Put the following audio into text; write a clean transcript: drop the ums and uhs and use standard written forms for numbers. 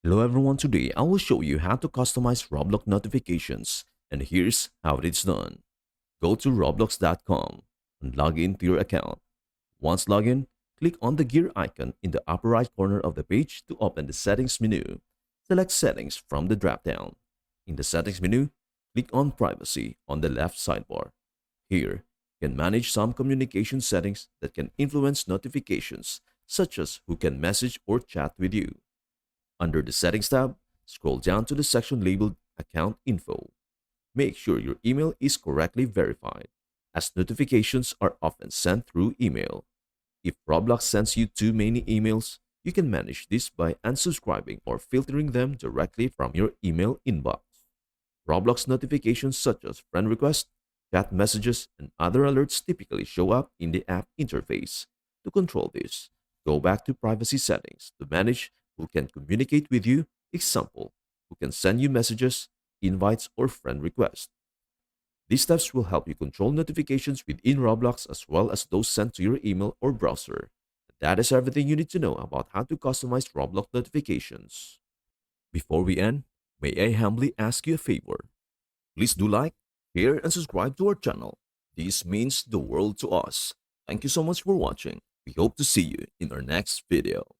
Hello everyone, today I will show you how to customize Roblox notifications, and here's how it is done. Go to roblox.com and log in to your account. Once logged in, click on the gear icon in the upper right corner of the page to open the settings menu. Select settings from the drop-down. In the settings menu, click on privacy on the left sidebar. Here, you can manage some communication settings that can influence notifications, such as who can message or chat with you. Under the Settings tab, scroll down to the section labeled Account Info. Make sure your email is correctly verified, as notifications are often sent through email. If Roblox sends you too many emails, you can manage this by unsubscribing or filtering them directly from your email inbox. Roblox notifications such as friend requests, chat messages, and other alerts typically show up in the app interface. To control this, go back to privacy settings to manage who can communicate with you, example, who can send you messages, invites, or friend requests. These steps will help you control notifications within Roblox as well as those sent to your email or browser. That is everything you need to know about how to customize Roblox notifications. Before we end, may I humbly ask you a favor? Please do like, share, and subscribe to our channel. This means the world to us. Thank you so much for watching. We hope to see you in our next video.